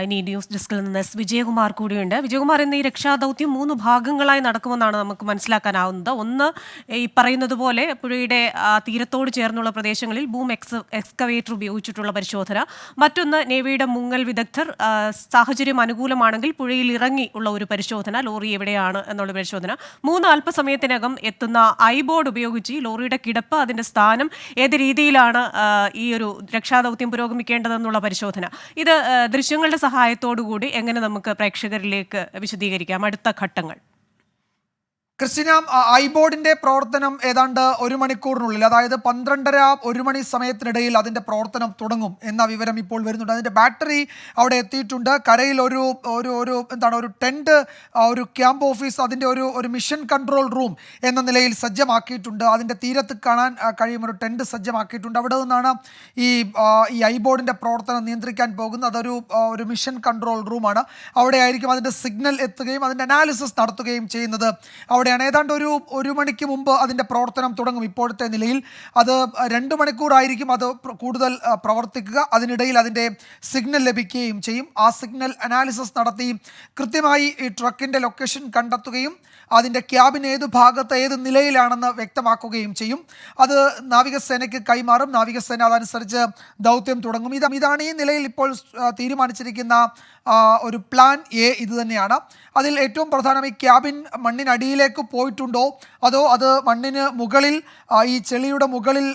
ഇനി ന്യൂസ് ഡെസ്കിൽ നിന്ന് വിജയകുമാർ കൂടിയുണ്ട്. വിജയകുമാർ, ഇന്ന് ഈ രക്ഷാദൗത്യം 3 ഭാഗങ്ങളായി നടക്കുമെന്നാണ് നമുക്ക് മനസ്സിലാക്കാനാവുന്നത്. ഒന്ന്, ഈ പറയുന്നത് പോലെ പുഴയുടെ തീരത്തോട് ചേർന്നുള്ള പ്രദേശങ്ങളിൽ എക്സ്കവേറ്റർ ഉപയോഗിച്ചിട്ടുള്ള പരിശോധന. മറ്റൊന്ന്, നേവിയുടെ മുങ്ങൽ വിദഗ്ധർ സാഹചര്യം അനുകൂലമാണെങ്കിൽ പുഴയിൽ ഇറങ്ങി ഉള്ള ഒരു പരിശോധന, ലോറി എവിടെയാണ് എന്നുള്ള പരിശോധന. 3, അല്പസമയത്തിനകം എത്തുന്ന ഐബോർഡ് ഉപയോഗിച്ച് ലോറിയുടെ കിടപ്പ്, അതിന്റെ സ്ഥാനം, ഏത് രീതിയിലാണ് ഈ ഒരു രക്ഷാദൗത്യം പുരോഗമിക്കേണ്ടതെന്നുള്ള പരിശോധന. ഇത് ദൃശ്യങ്ങളുടെ സഹായത്തോടു കൂടി എങ്ങനെ നമുക്ക് പ്രേക്ഷകരിലേക്ക് വിശദീകരിക്കാം അടുത്ത ഘട്ടങ്ങൾ? ക്രിസ്റ്റിന, ഐബോർഡിന്റെ പ്രവർത്തനം ഏതാണ്ട് 1 മണിക്കൂറിനുള്ളിൽ, അതായത് 12:30-1 മണി സമയത്തിനിടയിൽ അതിന്റെ പ്രവർത്തനം തുടങ്ങും എന്ന വിവരം ഇപ്പോൾ വരുന്നുണ്ട്. അതിന്റെ ബാറ്ററി അവിടെ എത്തിയിട്ടുണ്ട്. കരയിൽ ഒരു ടെന്റ്, ഒരു ക്യാമ്പ് ഓഫീസ്, അതിന്റെ ഒരു മിഷൻ കൺട്രോൾ റൂം എന്ന നിലയിൽ സജ്ജമാക്കിയിട്ടുണ്ട്. അതിന്റെ തീരത്ത് കാണാൻ കഴിയും ഒരു ടെന്റ് സജ്ജമാക്കിയിട്ടുണ്ട്. അവിടെ നിന്നാണ് ഈ ഐബോർഡിന്റെ പ്രവർത്തനം നിയന്ത്രിക്കാൻ പോകുന്നത്. ഒരു മിഷൻ കൺട്രോൾ റൂമാണ്. അവിടെയായിരിക്കും അതിന്റെ സിഗ്നൽ എത്തുകയും അതിന്റെ അനാലിസിസ് നടത്തുകയും ചെയ്യുന്നത്. ഏതാണ്ട് ഒരു മണിക്ക് മുമ്പ് അതിൻ്റെ പ്രവർത്തനം തുടങ്ങും. ഇപ്പോഴത്തെ നിലയിൽ അത് 2 മണിക്കൂറായിരിക്കും അത് കൂടുതൽ പ്രവർത്തിക്കുക. അതിനിടയിൽ അതിൻ്റെ സിഗ്നൽ ലഭിക്കുകയും ചെയ്യും. ആ സിഗ്നൽ അനാലിസിസ് നടത്തി കൃത്യമായി ഈ ട്രക്കിൻ്റെ ലൊക്കേഷൻ കണ്ടെത്തുകയും അതിൻ്റെ ക്യാബിൻ ഏത് ഭാഗത്ത് ഏത് നിലയിലാണെന്ന് വ്യക്തമാക്കുകയും ചെയ്യും. അത് നാവികസേനയ്ക്ക് കൈമാറും. നാവികസേന അതനുസരിച്ച് ദൗത്യം തുടങ്ങും. ഇതാണ് ഈ നിലയിൽ ഇപ്പോൾ തീരുമാനിച്ചിരിക്കുന്ന ഒരു പ്ലാൻ എ ഇത് തന്നെയാണ്. അതിൽ ഏറ്റവും പ്രധാനം, ഈ ക്യാബിൻ മണ്ണിനടിയിലേക്ക് പോയിട്ടുണ്ടോ അതോ അത് മണ്ണിന് മുകളിൽ ഈ ചെളിയുടെ മുകളിൽ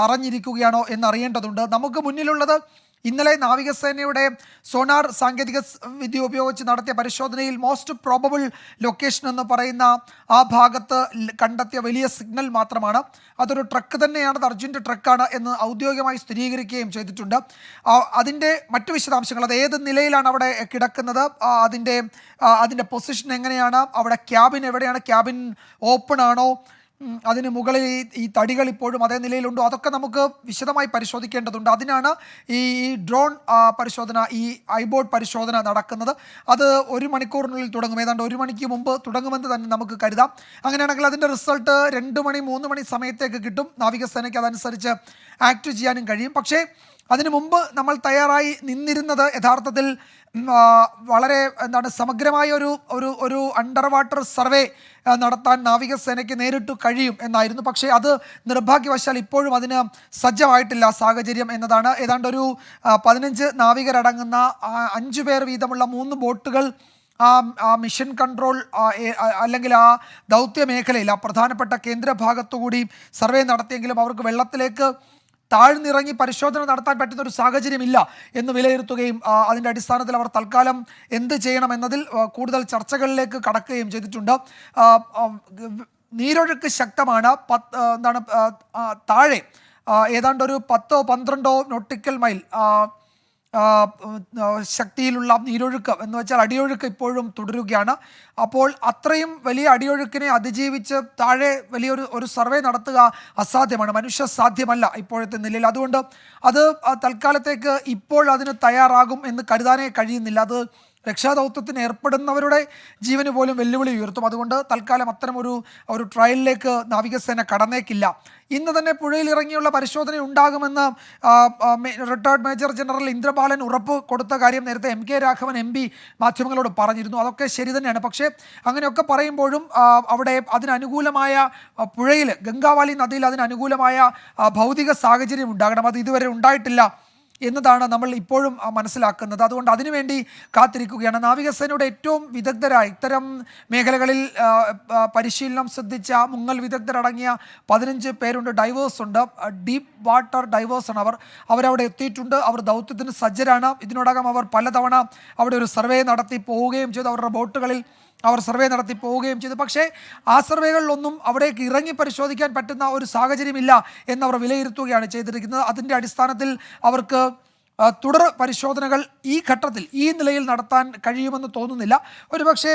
തറഞ്ഞിരിക്കുകയാണോ എന്നറിയേണ്ടതുണ്ട്. നമുക്ക് മുന്നിലുള്ളത് ഇന്നലെ നാവികസേനയുടെ സോണാർ സാങ്കേതിക വിദ്യ ഉപയോഗിച്ച് നടത്തിയ പരിശോധനയിൽ മോസ്റ്റ് പ്രോബബിൾ ലൊക്കേഷൻ എന്ന് പറയുന്ന ആ ഭാഗത്ത് കണ്ടെത്തിയ വലിയ സിഗ്നൽ മാത്രമാണ്. അതൊരു ട്രക്ക് തന്നെയാണ്, അർജുൻ്റെ ട്രക്കാണ് എന്ന് ഔദ്യോഗികമായി സ്ഥിരീകരിക്കുകയും ചെയ്തിട്ടുണ്ട്. അതിൻ്റെ മറ്റു വിശദാംശങ്ങൾ, അത് ഏത് നിലയിലാണ് അവിടെ കിടക്കുന്നത്, അതിൻ്റെ പൊസിഷൻ എങ്ങനെയാണ്, അവിടെ ക്യാബിൻ എവിടെയാണ്, ക്യാബിൻ ഓപ്പൺ ആണോ, അതിന് മുകളിൽ ഈ തടികൾ ഇപ്പോഴും അതേ നിലയിലുണ്ടോ, അതൊക്കെ നമുക്ക് വിശദമായി പരിശോധിക്കേണ്ടതുണ്ട്. അതിനാണ് ഈ ഡ്രോൺ പരിശോധന, ഈ ഐബോർഡ് പരിശോധന നടക്കുന്നത്. അത് 1 മണിക്കൂറിനുള്ളിൽ തുടങ്ങും. ഏതാണ്ട് 1 മണിക്ക് മുമ്പ് തുടങ്ങുമെന്ന് തന്നെ നമുക്ക് കരുതാം. അങ്ങനെയാണെങ്കിൽ അതിൻ്റെ റിസൾട്ട് 2 മണി 3 മണി സമയത്തേക്ക് കിട്ടും. നാവികസേനയ്ക്ക് അതനുസരിച്ച് ആക്ട് ചെയ്യാനും കഴിയും. പക്ഷേ അതിനു മുമ്പ് നമ്മൾ തയ്യാറായി നിന്നിരുന്നത് യഥാർത്ഥത്തിൽ വളരെ സമഗ്രമായ ഒരു അണ്ടർ വാട്ടർ സർവേ നടത്താൻ നാവികസേനയ്ക്ക് നേരിട്ട് കഴിയും എന്നായിരുന്നു. പക്ഷേ അത് നിർഭാഗ്യവശാൽ ഇപ്പോഴും അതിന് സജ്ജമായിട്ടില്ല സാഹചര്യം എന്നതാണ്. ഏതാണ്ട് 15 നാവികരടങ്ങുന്ന 5 പേർ വീതമുള്ള 3 ബോട്ടുകൾ ആ മിഷൻ കൺട്രോൾ അല്ലെങ്കിൽ ആ ദൗത്യ മേഖലയിൽ ആ പ്രധാനപ്പെട്ട കേന്ദ്ര ഭാഗത്തുകൂടി സർവേ നടത്തിയെങ്കിലും അവർക്ക് വെള്ളത്തിലേക്ക് താഴ്ന്നിറങ്ങി പരിശോധന നടത്താൻ പറ്റുന്ന ഒരു സാഹചര്യമില്ല എന്ന് വിലയിരുത്തുകയും അതിൻ്റെ അടിസ്ഥാനത്തിൽ അവർ തൽക്കാലം എന്ത് ചെയ്യണമെന്നതിൽ കൂടുതൽ ചർച്ചകളിലേക്ക് കടക്കുകയും ചെയ്തിട്ടുണ്ട്. നീരൊഴുക്ക് ശക്തമാണ്. താഴെ ഏതാണ്ട് 10-12 നോട്ടിക്കൽ മൈൽ ശക്തിയിലുള്ള നീരൊഴുക്ക് എന്ന് വെച്ചാൽ അടിയൊഴുക്ക് ഇപ്പോഴും തുടരുകയാണ്. അപ്പോൾ അത്രയും വലിയ അടിയൊഴുക്കിനെ അതിജീവിച്ച് താഴെ വലിയൊരു സർവേ നടത്തുക അസാധ്യമാണ്, മനുഷ്യ സാധ്യമല്ല ഇപ്പോഴത്തെ നിലയിൽ. അതുകൊണ്ട് അത് തൽക്കാലത്തേക്ക് ഇപ്പോൾ അതിന് തയ്യാറാകും എന്ന് കരുതാനേ കഴിയുന്നില്ല. അത് രക്ഷാദൗത്യത്തിന് ഏർപ്പെടുന്നവരുടെ ജീവന് പോലും വെല്ലുവിളി ഉയർത്തും. അതുകൊണ്ട് തൽക്കാലം അത്തരമൊരു ട്രയലിലേക്ക് നാവികസേന കടന്നേക്കില്ല. ഇന്ന് തന്നെ പുഴയിൽ ഇറങ്ങിയുള്ള പരിശോധന ഉണ്ടാകുമെന്ന് റിട്ടയർഡ് മേജർ ജനറൽ ഇന്ദ്രബാലൻ ഉറപ്പ് കൊടുത്ത കാര്യം നേരത്തെ MK രാഘവൻ MP മാധ്യമങ്ങളോട് പറഞ്ഞിരുന്നു. അതൊക്കെ ശരി തന്നെയാണ്. പക്ഷേ അങ്ങനെയൊക്കെ പറയുമ്പോഴും അവിടെ അതിനനുകൂലമായ പുഴയിൽ, ഗംഗാവാലി നദിയിൽ അതിനനുകൂലമായ ഭൗതിക സാഹചര്യം ഉണ്ടാകണം. അത് ഇതുവരെ ഉണ്ടായിട്ടില്ല എന്നതാണ് നമ്മൾ ഇപ്പോഴും മനസ്സിലാക്കുന്നത്. അതുകൊണ്ട് അതിനുവേണ്ടി കാത്തിരിക്കുകയാണ്. നാവികസേനയുടെ ഏറ്റവും വിദഗ്ധരായ ഇത്തരം മേഖലകളിൽ പരിശീലനം ശ്രദ്ധിച്ച മുങ്ങൽ വിദഗ്ധരടങ്ങിയ 15 പേരുണ്ട്. ഡൈവേഴ്സ് ഉണ്ട്, ഡീപ്പ് വാട്ടർ ഡൈവേഴ്സാണ് അവരവിടെ എത്തിയിട്ടുണ്ട്. അവർ ദൗത്യത്തിന് സജ്ജരാണ്. ഇതിനോടകം അവർ പലതവണ അവിടെ ഒരു സർവേ നടത്തി പോവുകയും ചെയ്തു. അവരുടെ ബോട്ടുകളിൽ അവർ സർവേ നടത്തി പോവുകയും ചെയ്തു. പക്ഷേ ആ സർവേകളിലൊന്നും അവിടേക്ക് ഇറങ്ങി പരിശോധിക്കാൻ പറ്റുന്ന ഒരു സാഹചര്യമില്ല എന്നവർ വിലയിരുത്തുകയാണ് ചെയ്തിരിക്കുന്നത്. അതിൻ്റെ അടിസ്ഥാനത്തിൽ അവർക്ക് തുടർ പരിശോധനകൾ ഈ ഘട്ടത്തിൽ ഈ നിലയിൽ നടത്താൻ കഴിയുമെന്ന് തോന്നുന്നില്ല. ഒരുപക്ഷെ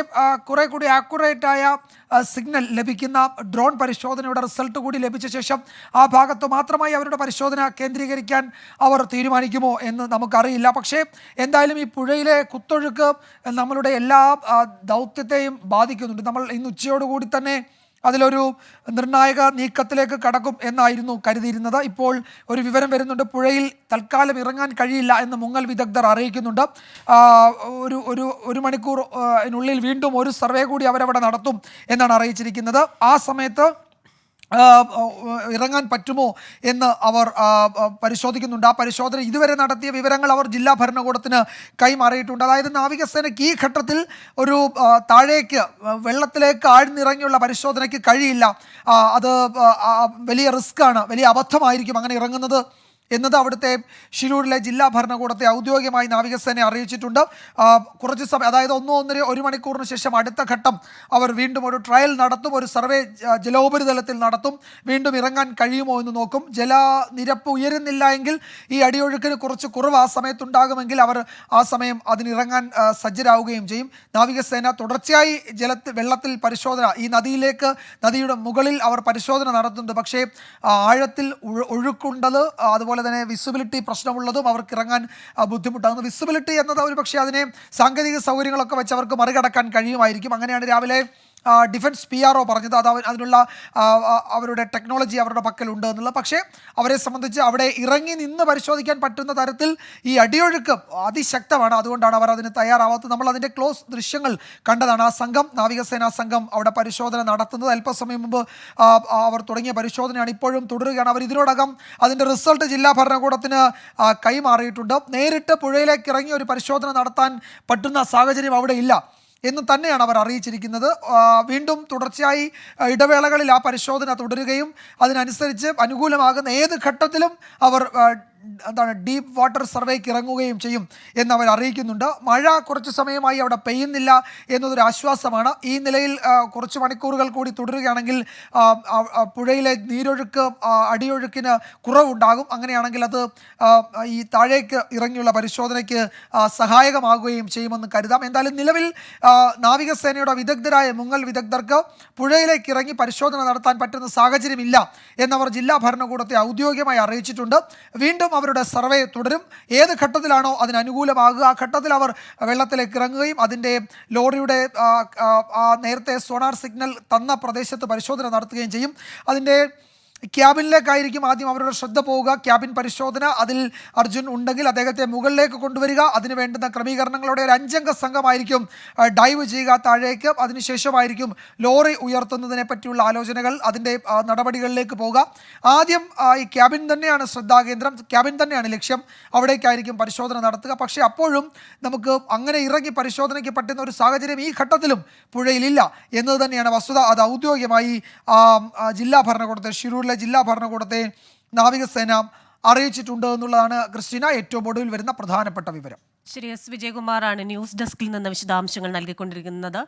കുറെ കൂടി ആക്യുറേറ്റായ സിഗ്നൽ ലഭിക്കുന്ന ഡ്രോൺ പരിശോധനയുടെ റിസൾട്ട് കൂടി ലഭിച്ച ശേഷം ആ ഭാഗത്ത് മാത്രമായി അവരുടെ പരിശോധന കേന്ദ്രീകരിക്കാൻ അവർ തീരുമാനിക്കുമോ എന്ന് നമുക്കറിയില്ല. പക്ഷേ എന്തായാലും ഈ പുഴയിലെ കുത്തൊഴുക്ക് നമ്മളുടെ എല്ലാ ദൗത്യത്തെയും ബാധിക്കുന്നുണ്ട്. നമ്മൾ ഇന്ന് ഉച്ചയോടുകൂടി തന്നെ അതിലൊരു നിർണായക നീക്കത്തിലേക്ക് കടക്കും എന്നായിരുന്നു കരുതിയിരുന്നത്. ഇപ്പോൾ ഒരു വിവരം വരുന്നുണ്ട്, പുഴയിൽ തൽക്കാലം ഇറങ്ങാൻ കഴിയില്ല എന്ന് മുങ്ങൽ വിദഗ്ധർ അറിയിക്കുന്നുണ്ട്. ഒരു മണിക്കൂറിനുള്ളിൽ വീണ്ടും ഒരു സർവേ കൂടി അവരവിടെ നടത്തും എന്നാണ് അറിയിച്ചിരിക്കുന്നത്. ആ സമയത്ത് ഇറങ്ങാൻ പറ്റുമോ എന്ന് അവർ പരിശോധിക്കുന്നുണ്ട്. ആ പരിശോധന ഇതുവരെ നടത്തിയ വിവരങ്ങൾ അവർ ജില്ലാ ഭരണകൂടത്തിന് കൈമാറിയിട്ടുണ്ട്. അതായത് നാവികസേനയ്ക്ക് ഈ ഘട്ടത്തിൽ ഒരു താഴേക്ക് വെള്ളത്തിലേക്ക് ആഴ്ന്നിറങ്ങിയുള്ള പരിശോധനയ്ക്ക് കഴിയില്ല. അത് വലിയ റിസ്ക്കാണ്, വലിയ അബദ്ധമായിരിക്കും അങ്ങനെ ഇറങ്ങുന്നത് എന്നത് അവിടുത്തെ ഷിരൂരിലെ ജില്ലാ ഭരണകൂടത്തെ ഔദ്യോഗികമായി നാവികസേന അറിയിച്ചിട്ടുണ്ട്. കുറച്ച് സമയം, അതായത് ഒരു മണിക്കൂറിന് ശേഷം അടുത്ത ഘട്ടം അവർ വീണ്ടും ഒരു ട്രയൽ നടത്തും, ഒരു സർവേ ജലോപരിതലത്തിൽ നടത്തും. വീണ്ടും ഇറങ്ങാൻ കഴിയുമോ എന്ന് നോക്കും. ജലനിരപ്പ് ഉയരുന്നില്ല എങ്കിൽ, ഈ അടിയൊഴുക്കിന് കുറച്ച് കുറവ് ആ സമയത്തുണ്ടാകുമെങ്കിൽ അവർ ആ സമയം അതിനിറങ്ങാൻ സജ്ജരാകുകയും ചെയ്യും. നാവികസേന തുടർച്ചയായി വെള്ളത്തിൽ പരിശോധന, ഈ നദിയുടെ മുകളിൽ അവർ പരിശോധന നടത്തുന്നുണ്ട്. പക്ഷേ ആഴത്തിൽ ഒഴുക്കുണ്ടത്, അതുപോലെ തന്നെ വിസിബിലിറ്റി പ്രശ്നമുള്ളതും അവർക്ക് ഇറങ്ങാൻ ബുദ്ധിമുട്ടാകുന്നു. വിസിബിലിറ്റി എന്നത് ഒരു പക്ഷേ അതിനെ സാങ്കേതിക സൗകര്യങ്ങളൊക്കെ വെച്ച് അവർക്ക് മറികടക്കാൻ കഴിയുമായിരിക്കും. അങ്ങനെയാണ് രാവിലെ ഡിഫൻസ് PRO പറഞ്ഞത്. അതിനുള്ള അവരുടെ ടെക്നോളജി അവരുടെ പക്കലുണ്ട് എന്നുള്ളത്. പക്ഷേ അവരെ സംബന്ധിച്ച് അവിടെ ഇറങ്ങി നിന്ന് പരിശോധിക്കാൻ പറ്റുന്ന തരത്തിൽ ഈ അടിയൊഴുക്ക് അതിശക്തമാണ്. അതുകൊണ്ടാണ് അവർ അതിന് തയ്യാറാവാത്തത്. നമ്മൾ അതിൻ്റെ ക്ലോസ് ദൃശ്യങ്ങൾ കണ്ടതാണ്. ആ സംഘം, നാവികസേനാ സംഘം അവിടെ പരിശോധന നടത്തുന്നത്. അല്പസമയം മുമ്പ് അവർ തുടങ്ങിയ പരിശോധനയാണ്, ഇപ്പോഴും തുടരുകയാണ്. അവർ ഇതിനോടകം അതിൻ്റെ റിസൾട്ട് ജില്ലാ ഭരണകൂടത്തിന് കൈമാറിയിട്ടുണ്ട്. നേരിട്ട് പുഴയിലേക്ക് ഇറങ്ങി ഒരു പരിശോധന നടത്താൻ പറ്റുന്ന സാഹചര്യം അവിടെ ഇല്ല എന്ന് തന്നെയാണ് അവർ അറിയിച്ചിരിക്കുന്നത്. വീണ്ടും തുടർച്ചയായി ഇടവേളകളിൽ ആ പരിശോധന തുടരുകയും അതിനനുസരിച്ച് അനുകൂലമാകുന്ന ഏത് ഘട്ടത്തിലും അവർ ഡീപ്പ് വാട്ടർ സർവേക്ക് ഇറങ്ങുകയും ചെയ്യും എന്നവർ അറിയിക്കുന്നുണ്ട്. മഴ കുറച്ച് സമയമായി അവിടെ പെയ്യുന്നില്ല എന്നതൊരു ആശ്വാസമാണ്. ഈ നിലയിൽ കുറച്ച് മണിക്കൂറുകൾ കൂടി തുടരുകയാണെങ്കിൽ പുഴയിലെ നീരൊഴുക്ക്, അടിയൊഴുക്കിന് കുറവുണ്ടാകും. അങ്ങനെയാണെങ്കിൽ അത് ഈ താഴേക്ക് ഇറങ്ങിയുള്ള പരിശോധനയ്ക്ക് സഹായകമാകുകയും ചെയ്യുമെന്ന് കരുതാം. എന്തായാലും നിലവിൽ നാവികസേനയുടെ വിദഗ്ധരായ മുങ്ങൽ വിദഗ്ധർക്ക് പുഴയിലേക്ക് ഇറങ്ങി പരിശോധന നടത്താൻ പറ്റുന്ന സാഹചര്യമില്ല എന്നവർ ജില്ലാ ഭരണകൂടത്തെ ഔദ്യോഗികമായി അറിയിച്ചിട്ടുണ്ട്. വീണ്ടും അവരുടെ സർവേ തുടരും. ഏത് ഘട്ടത്തിലാണോ അതിനനുകൂലമാകുക ആ ഘട്ടത്തിൽ അവർ വെള്ളത്തിലേക്ക് ഇറങ്ങുകയും അതിൻ്റെ ലോറിയുടെ നേരത്തെ സോണാർ സിഗ്നൽ തന്ന പ്രദേശത്ത് പരിശോധന നടത്തുകയും ചെയ്യും. അതിൻ്റെ ക്യാബിനിലേക്കായിരിക്കും ആദ്യം അവരുടെ ശ്രദ്ധ പോവുക. ക്യാബിൻ പരിശോധന, അതിൽ അർജുൻ ഉണ്ടെങ്കിൽ അദ്ദേഹത്തെ മുകളിലേക്ക് കൊണ്ടുവരിക, അതിന് വേണ്ടുന്ന ക്രമീകരണങ്ങളോടെ ഒരു 5 അംഗ സംഘമായിരിക്കും ഡൈവ് ചെയ്യുക താഴേക്ക്. അതിനുശേഷമായിരിക്കും ലോറി ഉയർത്തുന്നതിനെ പറ്റിയുള്ള ആലോചനകൾ, അതിൻ്റെ നടപടികളിലേക്ക് പോവുക. ആദ്യം ഈ ക്യാബിൻ തന്നെയാണ് ശ്രദ്ധാകേന്ദ്രം, ക്യാബിൻ തന്നെയാണ് ലക്ഷ്യം. അവിടേക്കായിരിക്കും പരിശോധന നടത്തുക. പക്ഷേ അപ്പോഴും നമുക്ക് അങ്ങനെ ഇറങ്ങി പരിശോധനയ്ക്ക് പറ്റുന്ന ഒരു സാഹചര്യം ഈ ഘട്ടത്തിലും പുഴയിലില്ല എന്നത് തന്നെയാണ് വസ്തുത. അത് ഔദ്യോഗികമായി ജില്ലാ ഭരണകൂടത്തെ, ഷിരൂരിലെ ജില്ലാ ഭരണകൂടത്തെ നാവികസേന അറിയിച്ചിട്ടുണ്ട് എന്നുള്ളതാണ് ക്രിസ്റ്റീന ഏറ്റവും ഒടുവിൽ വരുന്ന പ്രധാനപ്പെട്ട വിവരം. ശരി, S. വിജയകുമാറാണ് ന്യൂസ് ഡെസ്കിൽ നിന്ന് വിശദാംശങ്ങൾ നൽകിക്കൊണ്ടിരിക്കുന്നത്.